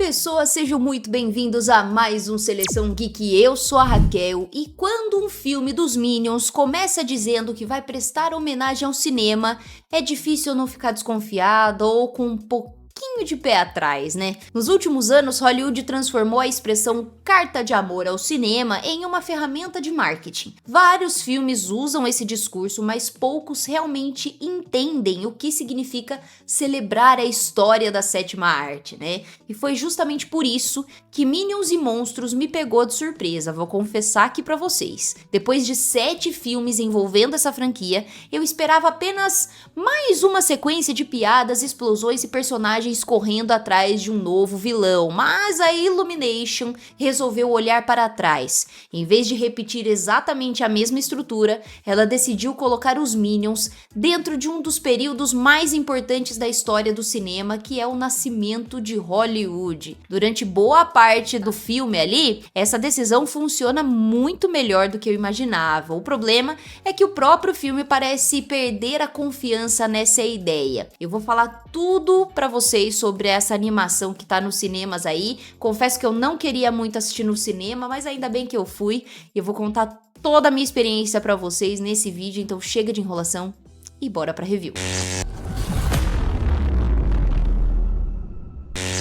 pessoas, sejam muito bem-vindos a mais um Seleção Geek. Eu sou a Raquel e quando um filme dos Minions começa dizendo que vai prestar homenagem ao cinema, é difícil não ficar desconfiado ou com um pouquinho de pé atrás, né? Nos últimos anos, Hollywood transformou a expressão carta de amor ao cinema em uma ferramenta de marketing. Vários filmes usam esse discurso, mas poucos realmente entendem o que significa celebrar a história da sétima arte, né? E foi justamente por isso que Minions e Monstros me pegou de surpresa, vou confessar aqui pra vocês. Depois de 7 filmes envolvendo essa franquia, eu esperava apenas mais uma sequência de piadas, explosões e personagens correndo atrás de um novo vilão, mas a Illumination resolveu olhar para trás. Em vez de repetir exatamente a mesma estrutura, ela decidiu colocar os Minions dentro de um dos períodos mais importantes da história do cinema, que é o nascimento de Hollywood. Durante boa parte do filme ali, essa decisão funciona muito melhor do que eu imaginava. O problema é que o próprio filme parece perder a confiança nessa ideia. Eu vou falar tudo pra vocês sobre essa animação que tá nos cinemas aí. Confesso que eu não queria muito assistir no cinema, mas ainda bem que eu fui. E eu vou contar toda a minha experiência pra vocês nesse vídeo, então chega de enrolação e bora pra review.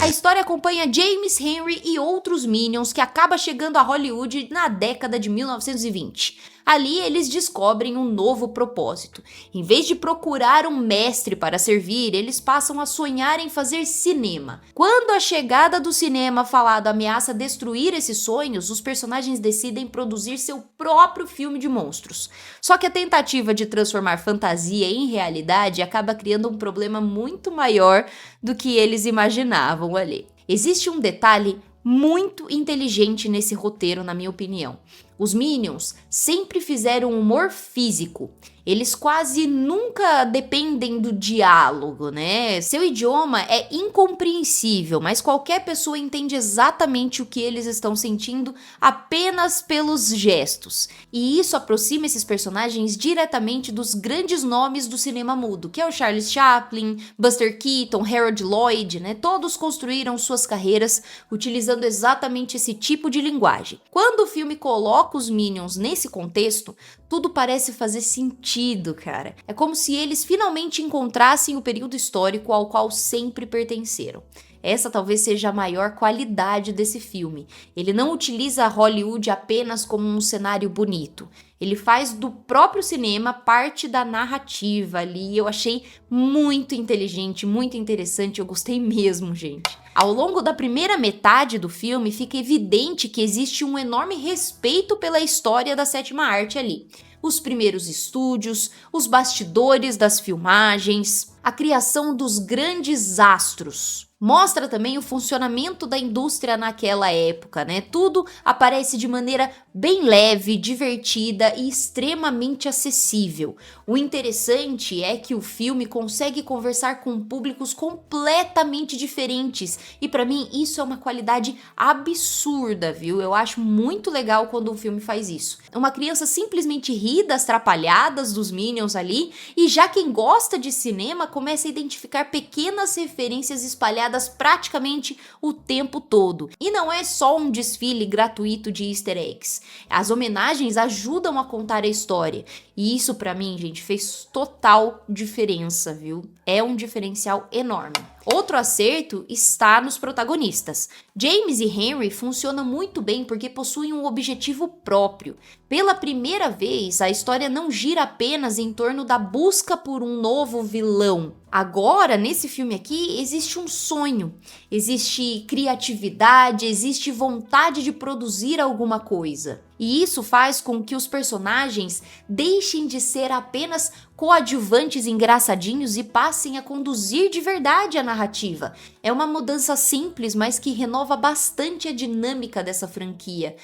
A história acompanha James Henry e outros Minions que acaba chegando a Hollywood na década de 1920. Ali eles descobrem um novo propósito. Em vez de procurar um mestre para servir, eles passam a sonhar em fazer cinema. Quando a chegada do cinema falado ameaça destruir esses sonhos, os personagens decidem produzir seu próprio filme de monstros. Só que a tentativa de transformar fantasia em realidade acaba criando um problema muito maior do que eles imaginavam ali. Existe um detalhe muito inteligente nesse roteiro, na minha opinião. Os Minions sempre fizeram humor físico. Eles quase nunca dependem do diálogo, né? Seu idioma é incompreensível, mas qualquer pessoa entende exatamente o que eles estão sentindo apenas pelos gestos. E isso aproxima esses personagens diretamente dos grandes nomes do cinema mudo, que é o Charles Chaplin, Buster Keaton, Harold Lloyd, né? Todos construíram suas carreiras utilizando exatamente esse tipo de linguagem. Quando o filme coloca os Minions nesse contexto, tudo parece fazer sentido, cara. É como se eles finalmente encontrassem o período histórico ao qual sempre pertenceram. Essa talvez seja a maior qualidade desse filme. Ele não utiliza Hollywood apenas como um cenário bonito. Ele faz do próprio cinema parte da narrativa ali. Eu achei muito inteligente, muito interessante. Eu gostei mesmo, gente. Ao longo da primeira metade do filme, fica evidente que existe um enorme respeito pela história da sétima arte ali. Os primeiros estúdios, os bastidores das filmagens, a criação dos grandes astros. Mostra também o funcionamento da indústria naquela época, né? Tudo aparece de maneira bem leve, divertida e extremamente acessível. O interessante é que o filme consegue conversar com públicos completamente diferentes e pra mim isso é uma qualidade absurda, viu? Eu acho muito legal quando um filme faz isso. Uma criança simplesmente ri das trapalhadas dos Minions ali e já quem gosta de cinema começa a identificar pequenas referências espalhadas praticamente o tempo todo. E não é só um desfile gratuito de easter eggs. As homenagens ajudam a contar a história. E isso pra mim, gente, fez total diferença, viu? É um diferencial enorme. Outro acerto está nos protagonistas. James e Henry funcionam muito bem porque possuem um objetivo próprio. Pela primeira vez, a história não gira apenas em torno da busca por um novo vilão. Agora, nesse filme aqui, existe um sonho, existe criatividade, existe vontade de produzir alguma coisa. E isso faz com que os personagens deixem de ser apenas coadjuvantes engraçadinhos e passem a conduzir de verdade a narrativa. É uma mudança simples, mas que renova bastante a dinâmica dessa franquia.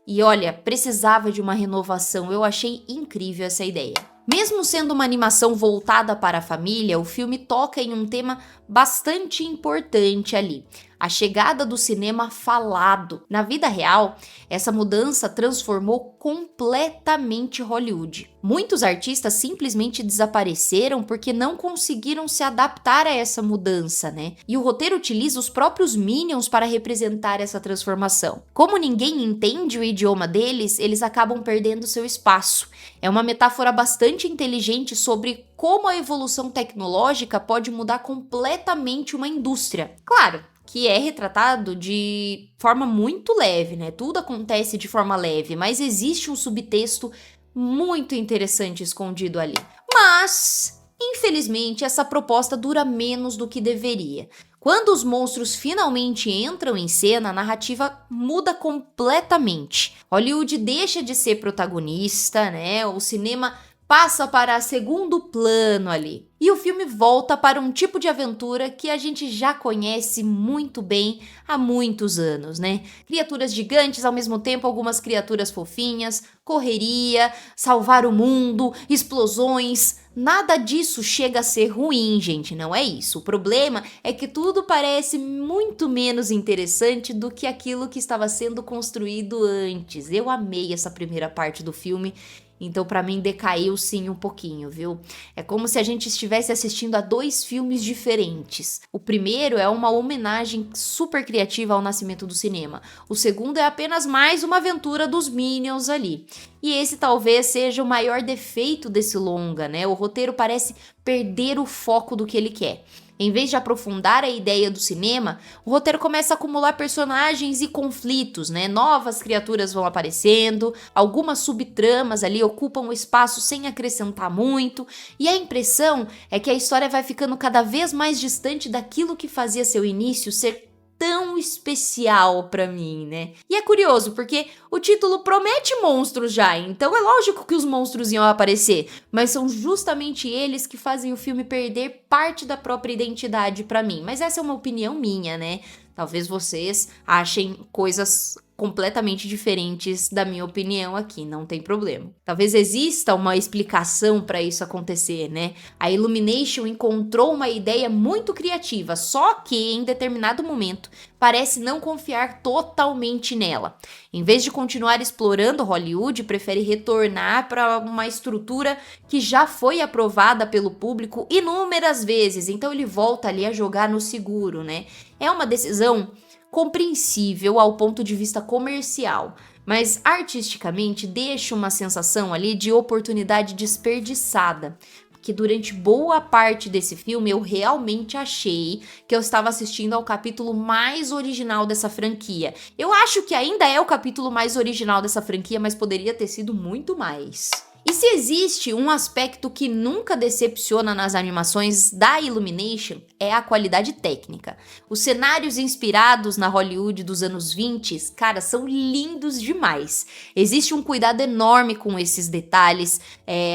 E olha, precisava de uma renovação, eu achei incrível essa ideia. Mesmo sendo uma animação voltada para a família, o filme toca em um tema bastante importante ali. A chegada do cinema falado. Na vida real, essa mudança transformou completamente Hollywood. Muitos artistas simplesmente desapareceram porque não conseguiram se adaptar a essa mudança, né? E o roteiro utiliza os próprios Minions para representar essa transformação. Como ninguém entende o idioma deles, eles acabam perdendo seu espaço. É uma metáfora bastante inteligente sobre como a evolução tecnológica pode mudar completamente uma indústria. Claro, que é retratado de forma muito leve, né? Tudo acontece de forma leve, mas existe um subtexto muito interessante escondido ali. Mas, infelizmente, essa proposta dura menos do que deveria. Quando os monstros finalmente entram em cena, a narrativa muda completamente. Hollywood deixa de ser protagonista, né? O cinema passa para segundo plano ali. E o filme volta para um tipo de aventura que a gente já conhece muito bem há muitos anos, né? Criaturas gigantes, ao mesmo tempo algumas criaturas fofinhas, correria, salvar o mundo, explosões. Nada disso chega a ser ruim, gente, não é isso. O problema é que tudo parece muito menos interessante do que aquilo que estava sendo construído antes. Eu amei essa primeira parte do filme. Então, pra mim, decaiu sim um pouquinho, viu? É como se a gente estivesse assistindo a 2 filmes diferentes. O primeiro é uma homenagem super criativa ao nascimento do cinema. O segundo é apenas mais uma aventura dos Minions ali. E esse talvez seja o maior defeito desse longa, né? O roteiro parece perder o foco do que ele quer. Em vez de aprofundar a ideia do cinema, o roteiro começa a acumular personagens e conflitos, né? Novas criaturas vão aparecendo, algumas subtramas ali ocupam o espaço sem acrescentar muito, e a impressão é que a história vai ficando cada vez mais distante daquilo que fazia seu início ser tão especial pra mim, né? E é curioso, porque o título promete monstros já, então é lógico que os monstros iam aparecer, mas são justamente eles que fazem o filme perder parte da própria identidade pra mim. Mas essa é uma opinião minha, né? Talvez vocês achem coisas completamente diferentes da minha opinião aqui, não tem problema. Talvez exista uma explicação para isso acontecer, né? A Illumination encontrou uma ideia muito criativa, só que em determinado momento parece não confiar totalmente nela. Em vez de continuar explorando Hollywood, prefere retornar para uma estrutura que já foi aprovada pelo público inúmeras vezes, então ele volta ali a jogar no seguro, né? É uma decisão compreensível ao ponto de vista comercial, mas artisticamente deixa uma sensação ali de oportunidade desperdiçada. Porque durante boa parte desse filme eu realmente achei que eu estava assistindo ao capítulo mais original dessa franquia. Eu acho que ainda é o capítulo mais original dessa franquia, mas poderia ter sido muito mais. E se existe um aspecto que nunca decepciona nas animações da Illumination, é a qualidade técnica. Os cenários inspirados na Hollywood dos anos 20, cara, são lindos demais. Existe um cuidado enorme com esses detalhes,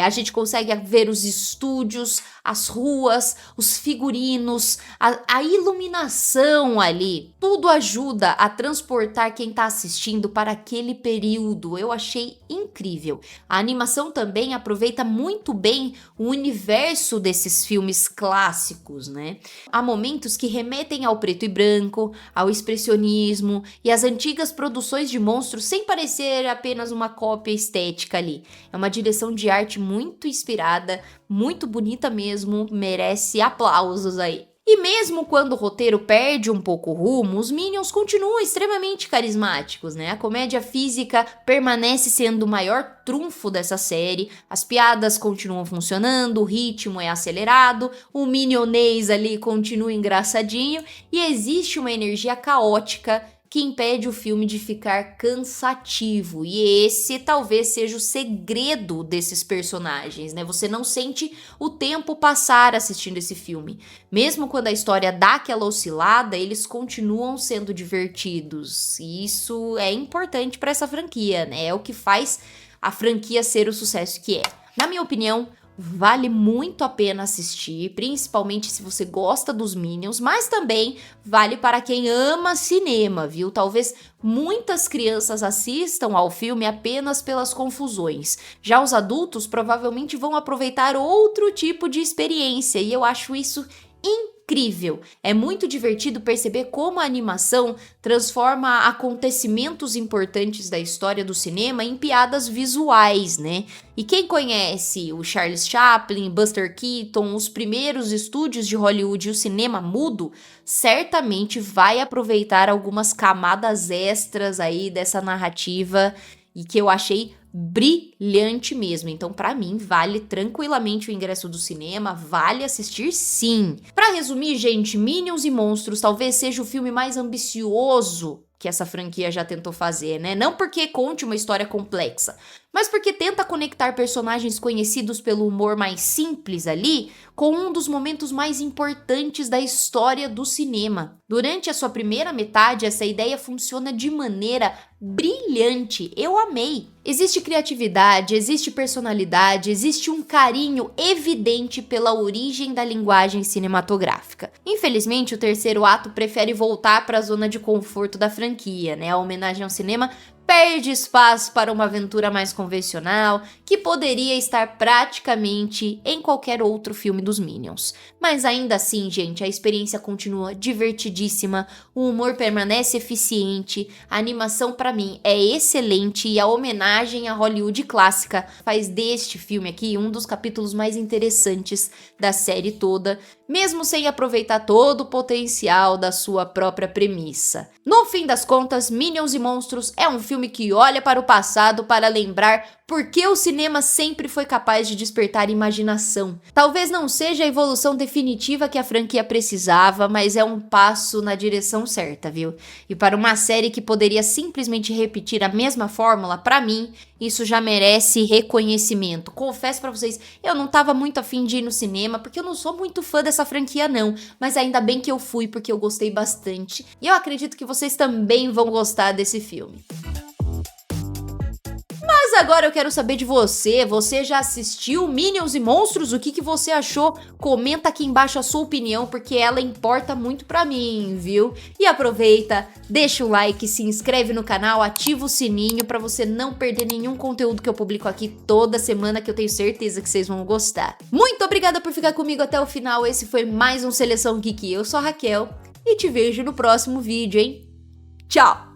a gente consegue ver os estúdios, as ruas, os figurinos, a iluminação ali. Tudo ajuda a transportar quem tá assistindo para aquele período. Eu achei incrível. A animação também aproveita muito bem o universo desses filmes clássicos, né? Há momentos que remetem ao preto e branco, ao expressionismo e às antigas produções de monstros sem parecer apenas uma cópia estética ali. É uma direção de arte muito inspirada, muito bonita mesmo, merece aplausos aí. E mesmo quando o roteiro perde um pouco o rumo, os Minions continuam extremamente carismáticos, né? A comédia física permanece sendo o maior trunfo dessa série, as piadas continuam funcionando, o ritmo é acelerado, o minionês ali continua engraçadinho e existe uma energia caótica que impede o filme de ficar cansativo. E esse talvez seja o segredo desses personagens, né? Você não sente o tempo passar assistindo esse filme. Mesmo quando a história dá aquela oscilada, eles continuam sendo divertidos. E isso é importante para essa franquia, né? É o que faz a franquia ser o sucesso que é. Na minha opinião, vale muito a pena assistir, principalmente se você gosta dos Minions, mas também vale para quem ama cinema, viu? Talvez muitas crianças assistam ao filme apenas pelas confusões. Já os adultos provavelmente vão aproveitar outro tipo de experiência e eu acho isso incrível. incrível. É muito divertido perceber como a animação transforma acontecimentos importantes da história do cinema em piadas visuais, né? E quem conhece o Charles Chaplin, Buster Keaton, os primeiros estúdios de Hollywood e o cinema mudo, certamente vai aproveitar algumas camadas extras aí dessa narrativa e que eu achei brilhante mesmo. Então, pra mim, vale tranquilamente o ingresso do cinema, vale assistir sim. Pra resumir, gente, Minions e Monstros talvez seja o filme mais ambicioso que essa franquia já tentou fazer, né? Não porque conte uma história complexa, mas porque tenta conectar personagens conhecidos pelo humor mais simples ali com um dos momentos mais importantes da história do cinema. Durante a sua primeira metade, essa ideia funciona de maneira brilhante. Eu amei. Existe criatividade, existe personalidade, existe um carinho evidente pela origem da linguagem cinematográfica. Infelizmente, o terceiro ato prefere voltar para a zona de conforto da franquia, né? A homenagem ao cinema perde espaço para uma aventura mais convencional, que poderia estar praticamente em qualquer outro filme dos Minions. Mas ainda assim, gente, a experiência continua divertidíssima, o humor permanece eficiente, a animação pra mim é excelente e a homenagem à Hollywood clássica faz deste filme aqui um dos capítulos mais interessantes da série toda, mesmo sem aproveitar todo o potencial da sua própria premissa. No fim das contas, Minions e Monstros é um filme que olha para o passado para lembrar por que o cinema sempre foi capaz de despertar imaginação. Talvez não seja a evolução definitiva que a franquia precisava, mas é um passo na direção certa, viu? E para uma série que poderia simplesmente repetir a mesma fórmula, pra mim, isso já merece reconhecimento. Confesso pra vocês, eu não tava muito afim de ir no cinema, porque eu não sou muito fã dessa franquia não, mas ainda bem que eu fui, porque eu gostei bastante. E eu acredito que vocês também vão gostar desse filme. Mas agora eu quero saber de você. Você já assistiu Minions e Monstros? O que você achou? Comenta aqui embaixo a sua opinião, porque ela importa muito pra mim, viu? E aproveita, deixa o like, se inscreve no canal, ativa o sininho pra você não perder nenhum conteúdo que eu publico aqui toda semana, que eu tenho certeza que vocês vão gostar. Muito obrigada por ficar comigo até o final. Esse foi mais um Seleção Geek. Eu sou a Raquel e te vejo no próximo vídeo, hein? Tchau!